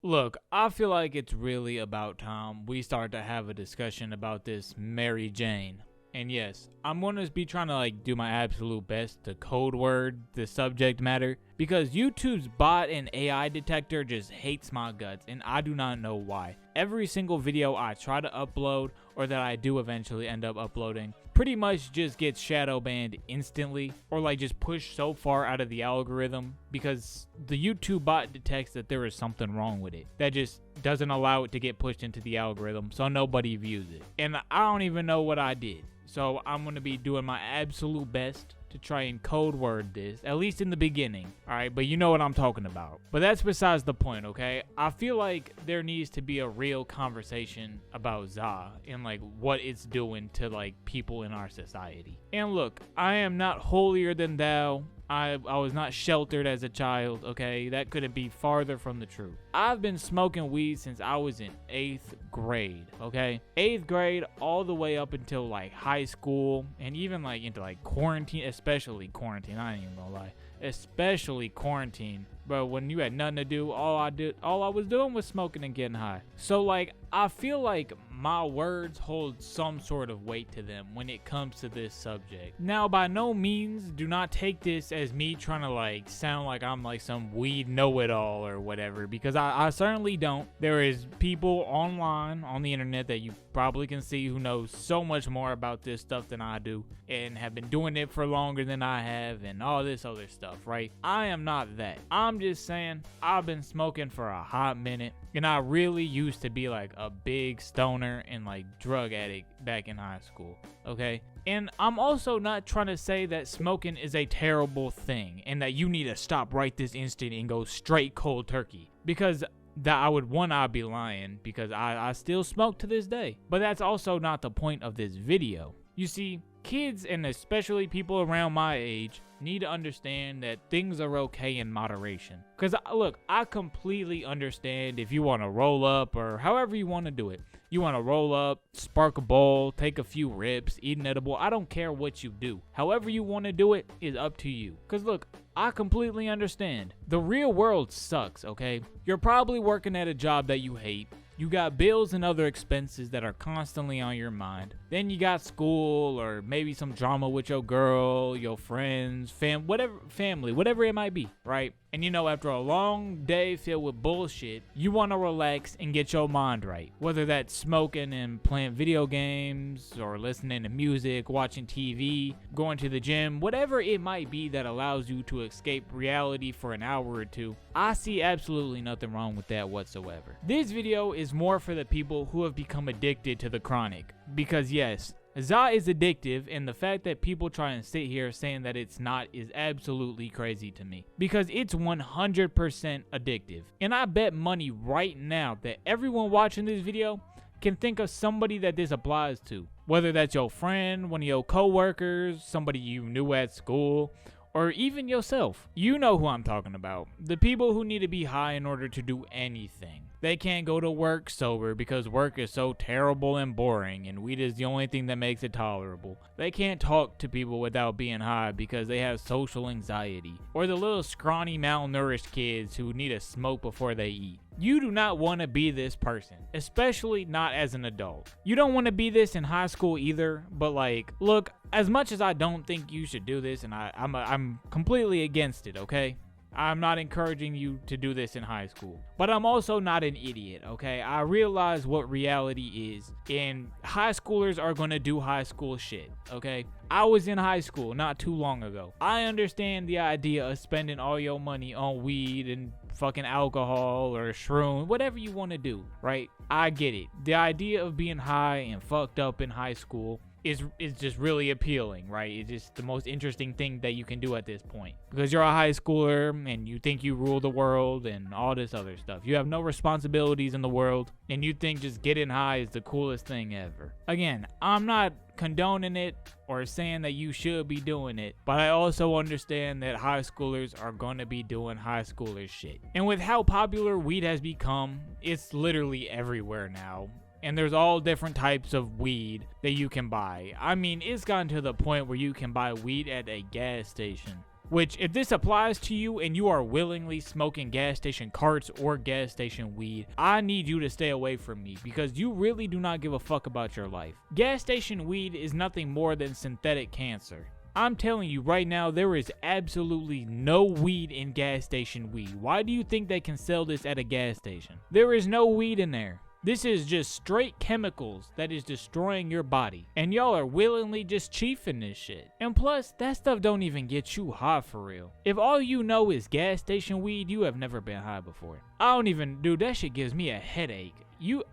Look, I feel like it's really about time we start to have a discussion about this Mary Jane. And yes, I'm going to be trying to do my absolute best to code word the subject matter because YouTube's bot and AI detector just hates my guts and I do not know why. Every single video I try to upload or that I do eventually end up uploading pretty much just gets shadow banned instantly or just pushed so far out of the algorithm because the YouTube bot detects that there is something wrong with it that just doesn't allow it to get pushed into the algorithm so nobody views it. And I don't even know what I did. So I'm going to be doing my absolute best to try and code word this, at least in the beginning, alright? But you know what I'm talking about. But that's besides the point, okay? I feel like there needs to be a real conversation about ZA and what it's doing to people in our society. And look, I am not holier than thou. I was not sheltered as a child, okay? That couldn't be farther from the truth. I've been smoking weed since I was in 8th grade, okay? 8th grade all the way up until high school and even into quarantine, especially quarantine. I ain't even gonna lie. Especially quarantine. Bro, when you had nothing to do, all I was doing was smoking and getting high. So I feel like my words hold some sort of weight to them when it comes to this subject. Now, by no means do not take this as me trying to sound like I'm some weed know-it-all or whatever, because I certainly don't. There is people online on the internet that you probably can see who knows so much more about this stuff than I do and have been doing it for longer than I have and all this other stuff, right? I am not that. I'm just saying I've been smoking for a hot minute and I really used to be a big stoner and drug addict back in high school, okay? And I'm also not trying to say that smoking is a terrible thing and that you need to stop right this instant and go straight cold turkey, because I'd be lying, because I still smoke to this day. But that's also not the point of this video. You see, kids and especially people around my age need to understand that things are okay in moderation. Because look, I completely understand if you want to roll up or however you want to do it. You want to roll up, spark a bowl, take a few rips, eat an edible. I don't care what you do. However you want to do it is up to you. Because look, I completely understand. The real world sucks, okay? You're probably working at a job that you hate. You got bills and other expenses that are constantly on your mind. Then you got school or maybe some drama with your girl, your friends, family, whatever it might be, right? And after a long day filled with bullshit, you want to relax and get your mind right. Whether that's smoking and playing video games or listening to music, watching TV, going to the gym, whatever it might be that allows you to escape reality for an hour or two, I see absolutely nothing wrong with that whatsoever. This video is more for the people who have become addicted to the chronic. Because yes, ZA is addictive, and the fact that people try and sit here saying that it's not is absolutely crazy to me. Because it's 100% addictive. And I bet money right now that everyone watching this video can think of somebody that this applies to. Whether that's your friend, one of your coworkers, somebody you knew at school, or even yourself. You know who I'm talking about. The people who need to be high in order to do anything. They can't go to work sober because work is so terrible and boring and weed is the only thing that makes it tolerable. They can't talk to people without being high because they have social anxiety. Or the little scrawny malnourished kids who need a smoke before they eat. You do not want to be this person, especially not as an adult. You don't want to be this in high school either, but look, as much as I don't think you should do this, and I'm completely against it, okay? I'm not encouraging you to do this in high school, but I'm also not an idiot, okay? I realize what reality is, and high schoolers are gonna do high school shit, okay? I was in high school not too long ago. I understand the idea of spending all your money on weed and fucking alcohol or shroom, whatever you want to do, right? I get it. The idea of being high and fucked up in high school is just really appealing, right? It's just the most interesting thing that you can do at this point. Because you're a high schooler and you think you rule the world and all this other stuff. You have no responsibilities in the world and you think just getting high is the coolest thing ever. Again, I'm not condoning it or saying that you should be doing it, but I also understand that high schoolers are gonna be doing high schooler shit. And with how popular weed has become, it's literally everywhere now. And there's all different types of weed that you can buy. I mean, it's gotten to the point where you can buy weed at a gas station. Which, if this applies to you and you are willingly smoking gas station carts or gas station weed, I need you to stay away from me because you really do not give a fuck about your life. Gas station weed is nothing more than synthetic cancer. I'm telling you right now, there is absolutely no weed in gas station weed. Why do you think they can sell this at a gas station? There is no weed in there. This is just straight chemicals that is destroying your body. And y'all are willingly just chiefing this shit. And plus, that stuff don't even get you high for real. If all you know is gas station weed, you have never been high before. Dude, that shit gives me a headache.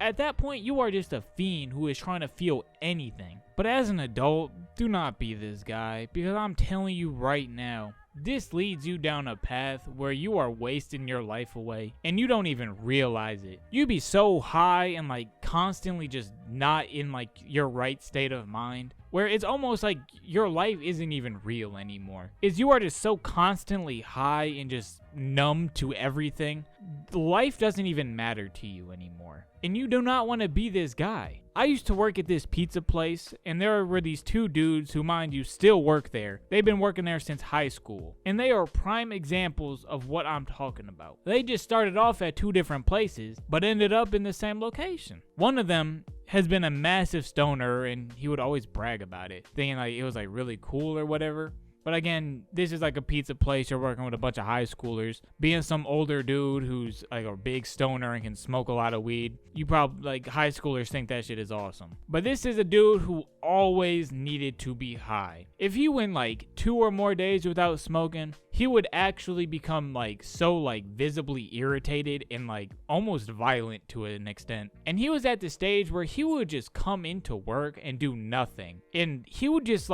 At that point, you are just a fiend who is trying to feel anything. But as an adult, do not be this guy, because I'm telling you right now, this leads you down a path where you are wasting your life away and you don't even realize it. You be so high and constantly just not in your right state of mind, where it's almost like your life isn't even real anymore. You are just so constantly high and just numb to everything. Life doesn't even matter to you anymore. And you do not want to be this guy. I used to work at this pizza place, and there were these two dudes who, mind you, still work there. They've been working there since high school, and they are prime examples of what I'm talking about. They just started off at two different places, but ended up in the same location. One of them has been a massive stoner, and he would always brag about it, thinking it was really cool or whatever. But again, this is a pizza place. You're working with a bunch of high schoolers. Being some older dude who's a big stoner and can smoke a lot of weed, you probably, high schoolers think that shit is awesome. But this is a dude who always needed to be high. If he went 2 or more days without smoking, he would actually become so visibly irritated and almost violent to an extent. And he was at the stage where he would just come into work and do nothing. And he would just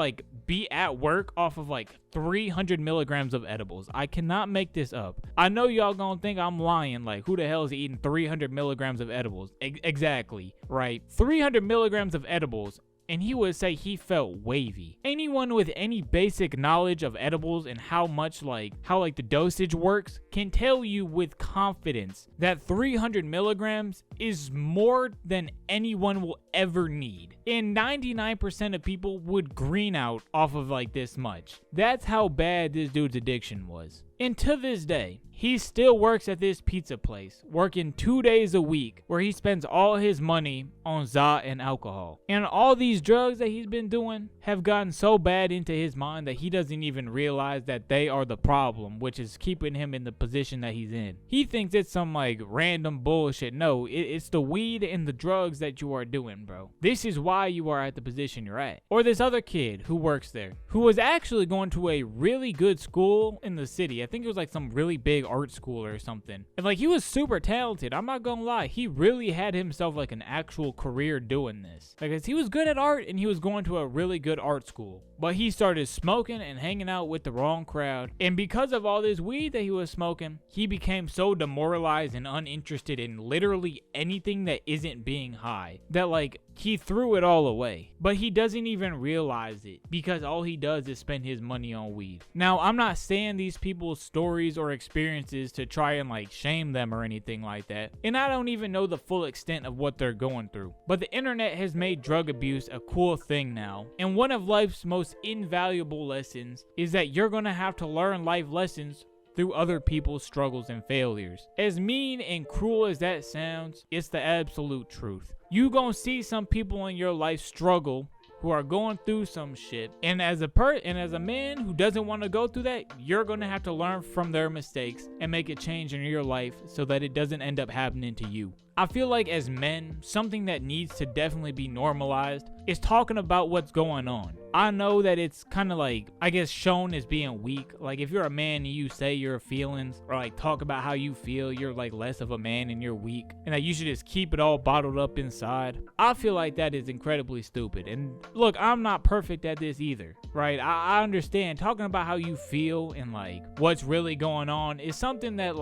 be at work off of 300 milligrams of edibles. I cannot make this up. I know y'all gonna think I'm lying. Who the hell is eating 300 milligrams of edibles? Exactly, right? 300 milligrams of edibles. And he would say he felt wavy. Anyone with any basic knowledge of edibles and how the dosage works can tell you with confidence that 300 milligrams is more than anyone will ever need. And 99% of people would green out off of this much. That's how bad this dude's addiction was. And to this day, he still works at this pizza place, working 2 days a week, where he spends all his money on za and alcohol. And all these drugs that he's been doing have gotten so bad into his mind that he doesn't even realize that they are the problem, which is keeping him in the position that he's in. He thinks it's some random bullshit. No, it's the weed and the drugs that you are doing, bro. This is why you are at the position you're at. Or this other kid who works there, who was actually going to a really good school in the city. I think it was some really big art school or something. And he was super talented. I'm not gonna lie. He really had himself an actual career doing this. Because he was good at art and he was going to a really good art school. But he started smoking and hanging out with the wrong crowd. And because of all this weed that he was smoking, he became so demoralized and uninterested in literally anything that isn't being high that he threw it all away. But he doesn't even realize it because all he does is spend his money on weed. Now, I'm not saying these people's stories or experiences to try and shame them or anything like that. And I don't even know the full extent of what they're going through. But the internet has made drug abuse a cool thing now. And one of life's most invaluable lessons is that you're gonna have to learn life lessons through other people's struggles and failures. As mean and cruel as that sounds, it's the absolute truth. You gonna see some people in your life struggle who are going through some shit, and as a man who doesn't want to go through that, you're gonna have to learn from their mistakes and make a change in your life so that it doesn't end up happening to you. I feel as men, something that needs to definitely be normalized is talking about what's going on. I know that it's kind of shown as being weak. If you're a man and you say your feelings or talk about how you feel, you're less of a man and you're weak, and that you should just keep it all bottled up inside. I feel that is incredibly stupid. And look, I'm not perfect at this either, right? I understand talking about how you feel and what's really going on is something that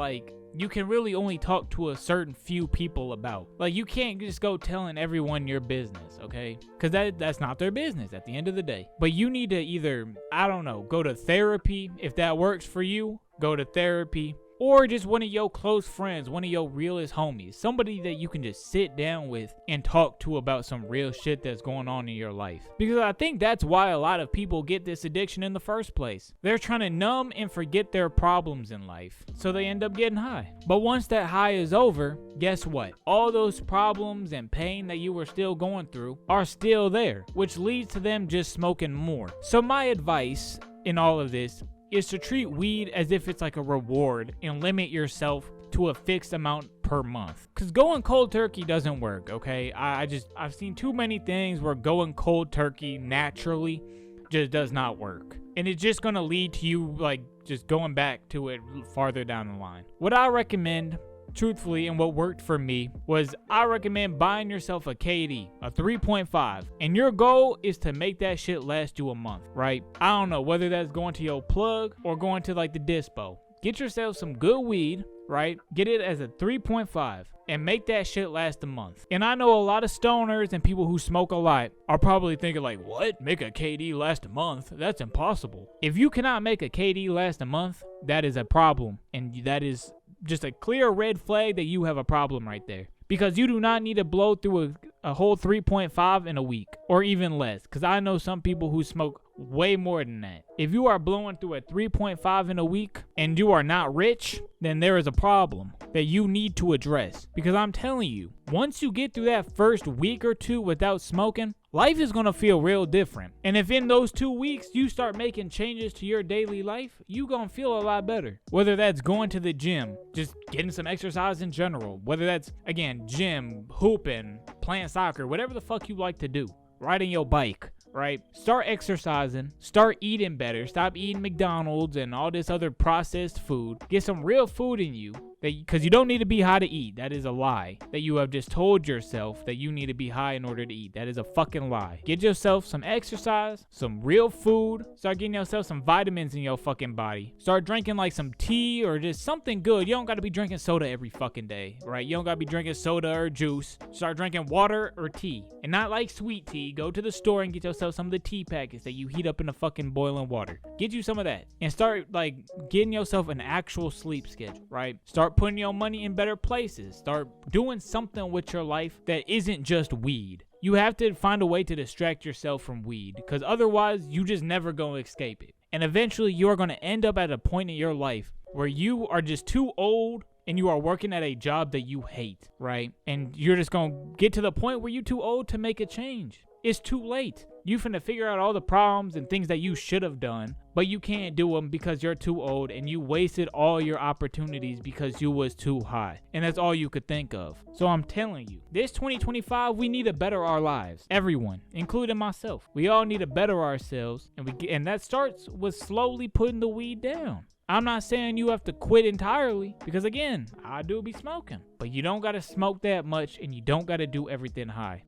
you can really only talk to a certain few people about. You can't just go telling everyone your business, okay? Because that's not their business at the end of the day. But you need to either, go to therapy if that works for you. Go to therapy. or just one of your close friends, one of your realest homies, somebody that you can just sit down with and talk to about some real shit that's going on in your life. Because I think that's why a lot of people get this addiction in the first place. They're trying to numb and forget their problems in life, so they end up getting high. But once that high is over, guess what? All those problems and pain that you were still going through are still there, which leads to them just smoking more. So my advice in all of this is to treat weed as if it's like a reward and limit yourself to a fixed amount per month. Because going cold turkey doesn't work, okay? I've seen too many things where going cold turkey naturally just does not work. And it's just gonna lead to you like just going back to it farther down the line. What I recommend, truthfully, and what worked for me was I recommend buying yourself a KD, a 3.5, and your goal is to make that shit last you a month, right? I don't know whether that's going to your plug or going to like the dispo. Get yourself some good weed, right? Get it as a 3.5 and make that shit last a month. And I know a lot of stoners and people who smoke a lot are probably thinking like, what? Make a KD last a month? That's impossible. If you cannot make a KD last a month, that is a problem, and that is just a clear red flag that you have a problem right there. Because you do not need to blow through a whole 3.5 in a week or even less. Because I know some people who smoke way more than that. If you are blowing through a 3.5 in a week and you are not rich, then there is a problem that you need to address. Because I'm telling you, once you get through that first week or two without smoking, life is going to feel real different. And if in those 2 weeks you start making changes to your daily life, you going to feel a lot better. Whether that's going to the gym, just getting some exercise in general, whether that's, again, gym, hooping, playing soccer, whatever the fuck you like to do, riding your bike, right? Start exercising, start eating better, stop eating McDonald's and all this other processed food. Get some real food in you, because you don't need to be high to eat. That is a lie that you have just told yourself, that you need to be high in order to eat. That is a fucking lie. Get yourself some exercise, some real food, start getting yourself some vitamins in your fucking body. Start drinking like some tea or just something good. You don't got to be drinking soda every fucking day, right? You don't got to be drinking soda or juice. Start drinking water or tea, and not like sweet tea. Go to the store and get yourself some of the tea packets that you heat up in the fucking boiling water. Get you some of that and start like getting yourself an actual sleep schedule, right? Start putting your money in better places. Start doing something with your life that isn't just weed. You have to find a way to distract yourself from weed, because otherwise you just never gonna escape it. And eventually you are gonna end up at a point in your life where you are just too old and you are working at a job that you hate, right? And you're just gonna get to the point where you're too old to make a change. It's too late. You finna figure out all the problems and things that you should have done, but you can't do them because you're too old, and you wasted all your opportunities because you was too high. And that's all you could think of. So I'm telling you, this 2025, we need to better our lives. Everyone, including myself. We all need to better ourselves, and that starts with slowly putting the weed down. I'm not saying you have to quit entirely, because again, I do be smoking, but you don't got to smoke that much and you don't got to do everything high.